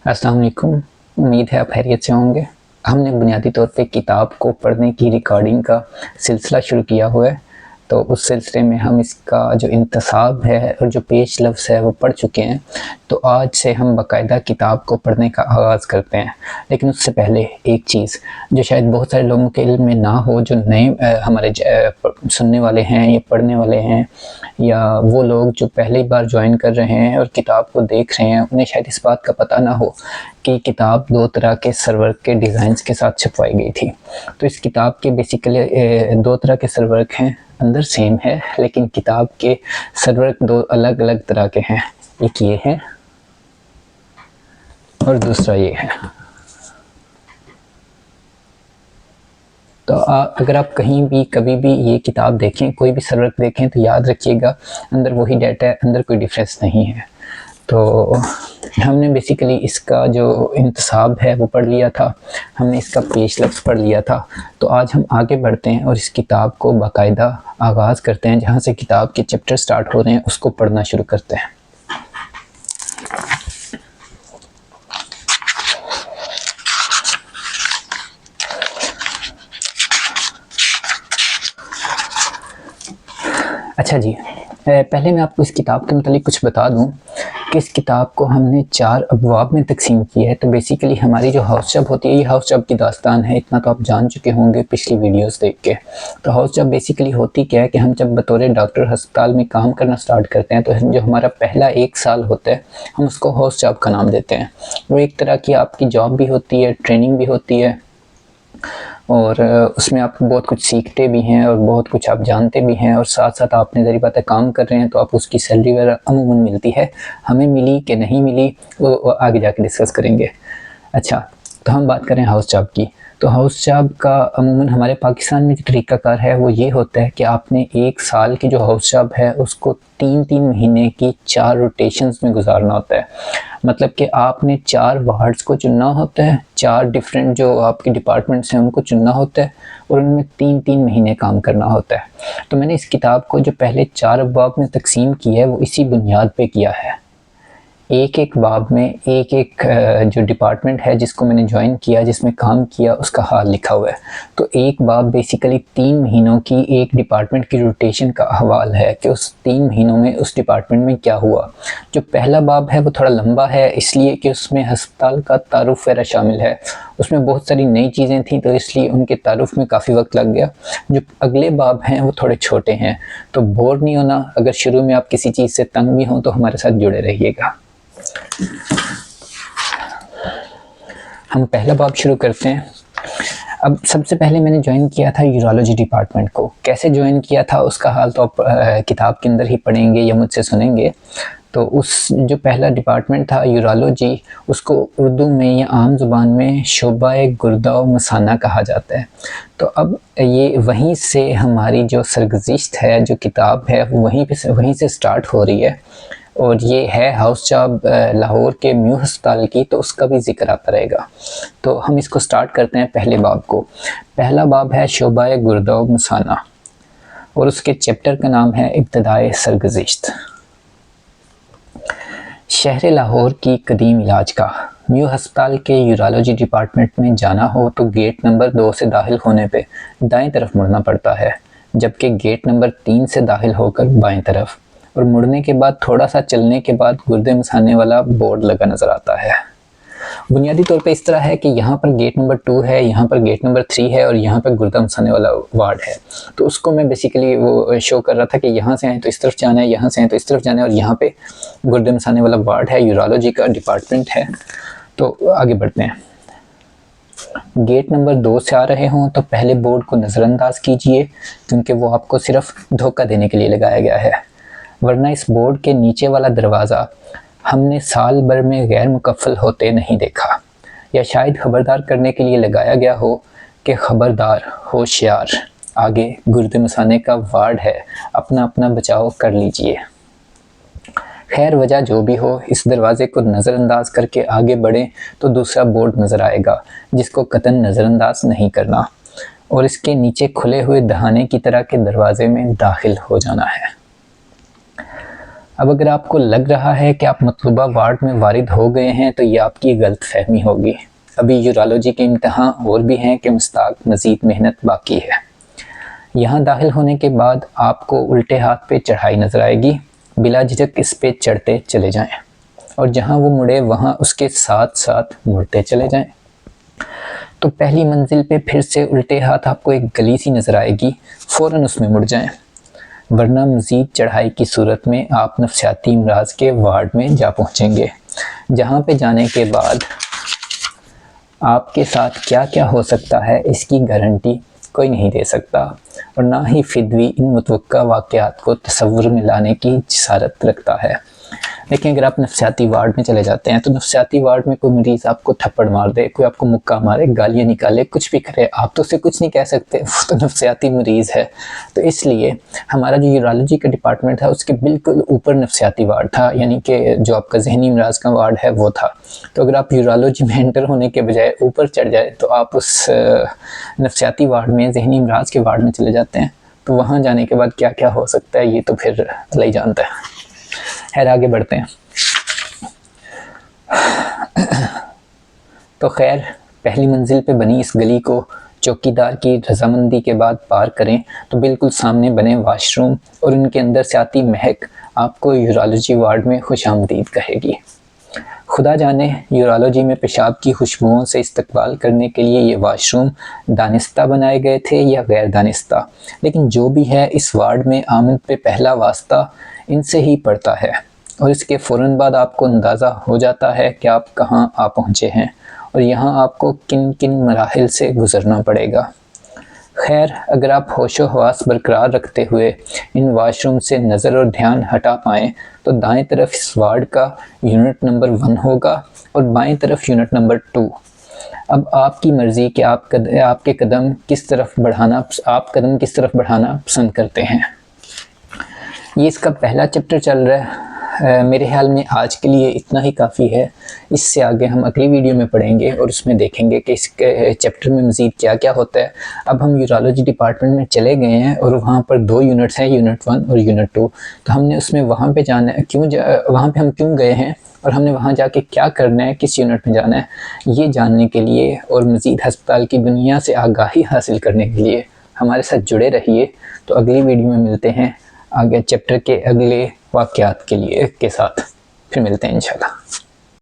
अस्सलाम वालेकुम। उम्मीद है आप खैरियत से होंगे। हमने बुनियादी तौर पे किताब को पढ़ने की रिकॉर्डिंग का सिलसिला शुरू किया हुआ है, तो उस सिलसिले में हम इसका जो इंतसाब है और जो पेश लफ्ज़ है वो पढ़ चुके हैं। तो आज से हम बाकायदा किताब को पढ़ने का आगाज़ करते हैं। लेकिन उससे पहले एक चीज़ जो शायद बहुत सारे लोगों के इल्म में ना हो, जो नए हमारे सुनने वाले हैं या पढ़ने वाले हैं, या वो लोग जो पहली बार ज्वाइन कर रहे हैं और किताब को देख रहे हैं, उन्हें शायद इस बात का पता ना हो कि किताब दो तरह के सरवर्क के डिज़ाइंस के साथ छपवाई गई थी। तो इस किताब के बेसिकली दो तरह के सरवर्क हैं, अंदर सेम है लेकिन किताब के सरवर्क दो अलग अलग तरह के हैं। एक ये है और दूसरा ये है। तो अगर आप कहीं भी कभी भी ये किताब देखें, कोई भी सरवर्क देखें, तो याद रखिएगा अंदर वही डाटा है, अंदर कोई डिफरेंस नहीं है। तो हमने बेसिकली इसका जो इंतसाब है वो पढ़ लिया था, हमने इसका पेश लफ्ज़ पढ़ लिया था। तो आज हम आगे बढ़ते हैं और इस किताब को बाकायदा आगाज़ करते हैं, जहाँ से किताब के चैप्टर स्टार्ट हो रहे हैं उसको पढ़ना शुरू करते हैं। अच्छा जी, पहले मैं आपको इस किताब के मतलब कुछ बता दूं कि इस किताब को हमने 4 अबवाब में तकसीम किया है। तो बेसिकली हमारी जो हाउस जब होती है, ये हाउस जब की दास्तान है, इतना तो आप जान चुके होंगे पिछली वीडियोस देख के। तो हाउस जब बेसिकली होती क्या है कि हम जब बतौर डॉक्टर अस्पताल में काम करना स्टार्ट करते हैं, तो जो हमारा पहला 1 साल होता है हम उसको हाउस जॉब का नाम देते हैं। वो एक तरह की आपकी जॉब भी होती है, ट्रेनिंग भी होती है, और उसमें आप बहुत कुछ सीखते भी हैं और बहुत कुछ आप जानते भी हैं, और साथ साथ आपने ज़री बात है काम कर रहे हैं तो आप उसकी सैलरी वगैरह अमूमन मिलती है। हमें मिली कि नहीं मिली वो आगे जाके डिस्कस करेंगे। अच्छा, तो हम बात करें हाउस जॉब की। तो हाउस जॉब का अमूमन हमारे पाकिस्तान में जो तरीक़ाकार है वो ये होता है कि आपने 1 साल की जो हाउस जॉब है उसको 3-3 महीने की 4 रोटेशंस में गुजारना होता है। मतलब कि आपने 4 वार्ड्स को चुनना होता है, 4 डिफरेंट जो आपके डिपार्टमेंट्स हैं उनको चुनना होता है, और उनमें 3-3 महीने काम करना होता है। तो मैंने इस किताब को जो पहले 4 अबवाब में तकसीम किया है वो इसी बुनियाद पे किया है। एक एक बाब में एक एक जो डिपार्टमेंट है जिसको मैंने ज्वाइन किया, जिसमें काम किया, उसका हाल लिखा हुआ है। तो एक बाब बेसिकली 3 महीनों की एक डिपार्टमेंट की रोटेशन का हवाल है कि उस 3 महीनों में उस डिपार्टमेंट में क्या हुआ। जो पहला बाब है वो थोड़ा लंबा है, इसलिए कि उसमें अस्पताल का तारुफ वगैरह शामिल है। उसमें बहुत सारी नई चीज़ें थी तो इसलिए उनके तारुफ में काफ़ी वक्त लग गया। जो अगले बाब हैं वो थोड़े छोटे हैं, तो बोर नहीं होना। अगर शुरू में आप किसी चीज़ से तंग भी हों तो हमारे साथ जुड़े रहिएगा। हम पहला बाब शुरू करते हैं। अब सबसे पहले मैंने ज्वाइन किया था यूरोलॉजी डिपार्टमेंट को। कैसे ज्वाइन किया था उसका हाल तो आप किताब के अंदर ही पढ़ेंगे या मुझसे सुनेंगे। तो उस जो पहला डिपार्टमेंट था यूरोलॉजी, उसको उर्दू में या आम ज़ुबान में शोबाए गुर्दा व मसाना कहा जाता है। तो अब ये वहीं से हमारी जो सरगुज़िश्त है, जो किताब है, वो वहीं से स्टार्ट हो रही है, और ये है हाउस जॉब लाहौर के म्यू अस्पताल की, तो उसका भी जिक्र आता रहेगा। तो हम इसको स्टार्ट करते हैं पहले बाब को। पहला बाब है शोबाए गुर्दा व मसाना, और उसके चैप्टर का नाम है इब्तदाए सरगुज़िश्त। शहर लाहौर की कदीम इलाज का। म्यू अस्पताल के यूरोलॉजी डिपार्टमेंट में जाना हो तो गेट नंबर 2 से दाखिल होने पे दाएं तरफ मुड़ना पड़ता है, जबकि गेट नंबर 3 से दाखिल होकर बाएं तरफ, और मुड़ने के बाद थोड़ा सा चलने के बाद गुर्दे मसाने वाला बोर्ड लगा नज़र आता है। बुनियादी तौर पे इस तरह है कि यहाँ पर गेट नंबर 2 है, यहाँ पर गेट नंबर 3 है, और यहाँ पर गुर्दा मसाने वाला वार्ड है। तो उसको मैं बेसिकली वो शो कर रहा था कि यहाँ से आए तो इस तरफ जाना है, यहाँ से आए तो इस तरफ जाना है, और यहाँ पे गुर्दे मसाने वाला वार्ड है, यूरोलॉजी का डिपार्टमेंट है। तो आगे बढ़ते हैं। गेट नंबर 2 से आ रहे हों तो पहले बोर्ड को नज़रअंदाज कीजिए, क्योंकि वो आपको सिर्फ धोखा देने के लिए लगाया गया है, वरना इस बोर्ड के नीचे वाला दरवाज़ा हमने साल भर में गैर मुकफ़ल होते नहीं देखा, या शायद खबरदार करने के लिए लगाया गया हो कि खबरदार, होशियार, आगे गुर्दे मसाने का वार्ड है, अपना अपना बचाव कर लीजिए। खैर वजह जो भी हो, इस दरवाज़े को नज़रअंदाज करके आगे बढ़ें तो दूसरा बोर्ड नज़र आएगा जिसको कतन नज़रअंदाज नहीं करना, और इसके नीचे खुले हुए दहाने की तरह के दरवाज़े में दाखिल हो जाना है। अब अगर आपको लग रहा है कि आप मतलूबा वार्ड में वारिद हो गए हैं तो ये आपकी गलत फहमी होगी। अभी यूरोलॉजी के इम्तहान और भी हैं कि मुस्ताक मज़ीद मेहनत बाकी है। यहाँ दाखिल होने के बाद आपको उल्टे हाथ पे चढ़ाई नज़र आएगी, बिला झिझक इस पे चढ़ते चले जाएं और जहाँ वो मुड़े वहाँ उसके साथ साथ मुड़ते चले जाएं। तो पहली मंजिल पे फिर से उल्टे हाथ आपको एक गली सी नज़र आएगी, फ़ौरन उसमें मुड़ जाएं, वरना मज़ीद चढ़ाई की सूरत में आप नफ्सियाती अमराज के वार्ड में जा पहुँचेंगे, जहाँ पे जाने के बाद आपके साथ क्या क्या हो सकता है इसकी गारंटी कोई नहीं दे सकता और ना ही फिदवी इन मुतवक्का वाक़यात को तसव्वुर में लाने की जसारत रखता है। लेकिन अगर आप नफ्सियाती वार्ड में चले जाते हैं तो नफ्सियाती वार्ड में कोई मरीज़ आपको थप्पड़ मार दे, कोई आपको मुक्का मारे, गालियाँ निकाले, कुछ भी करे, आप तो उससे कुछ नहीं कह सकते, वो तो नफ्सियाती मरीज़ है। तो इसलिए हमारा जो यूरोलॉजी का डिपार्टमेंट था उसके बिल्कुल ऊपर नफ्सियाती वार्ड था, यानी कि जो आपका जहनी अमराज का वार्ड है वो था। तो अगर आप यूरोलॉजी में एंटर होने के बजाय ऊपर चढ़ जाए तो आप उस नफ्सियाती वार्ड में, जहनी अमराज के वार्ड में चले जाते हैं। तो वहाँ जाने के बाद क्या क्या हो सकता है ये तो फिर अल्लाह ही जानता है। खैर आगे बढ़ते हैं। तो खैर पहली मंजिल पे बनी इस गली को चौकीदार की रजामंदी के बाद पार करें तो बिल्कुल सामने बने वाशरूम और उनके अंदर से आती महक आपको यूरोलॉजी वार्ड में खुशामदीद कहेगी। खुदा जाने यूरोलॉजी में पेशाब की खुशबुओं से इस्तकबाल करने के लिए ये वाशरूम दानिस्ता बनाए गए थे या गैर दानिस्ता, लेकिन जो भी है इस वार्ड में आमद पे पहला वास्ता इनसे ही पड़ता है और इसके फ़ौरन बाद आपको अंदाज़ा हो जाता है कि आप कहाँ आ पहुँचे हैं और यहाँ आपको किन किन मराहिल से गुज़रना पड़ेगा। खैर अगर आप होशो हवास बरकरार रखते हुए इन वाशरूम से नज़र और ध्यान हटा पाएँ तो दाएं तरफ इस वार्ड का यूनिट नंबर 1 होगा और बाएं तरफ यूनिट नंबर 2। अब आपकी मर्ज़ी कि आपके कदम किस तरफ बढ़ाना पसंद करते हैं। ये इसका पहला चैप्टर चल रहा है। मेरे ख्याल में आज के लिए इतना ही काफ़ी है। इससे आगे हम अगली वीडियो में पढ़ेंगे और उसमें देखेंगे कि इस चैप्टर में मज़ीद क्या क्या होता है। अब हम यूरोलॉजी डिपार्टमेंट में चले गए हैं और वहाँ पर 2 यूनिट्स हैं, यूनिट 1 और यूनिट 2। तो हमने उसमें वहाँ पे जाना है, वहाँ पे हम क्यों गए हैं और हमने वहाँ जाके क्या करना है, किस यूनिट में जाना है, ये जानने के लिए और मज़ीद हस्पताल की दुनिया से आगाही हासिल करने के लिए हमारे साथ जुड़े रहिए। तो अगली वीडियो में मिलते हैं आगे चैप्टर के अगले वाक़यात के साथ। फिर मिलते हैं इंशाल्लाह।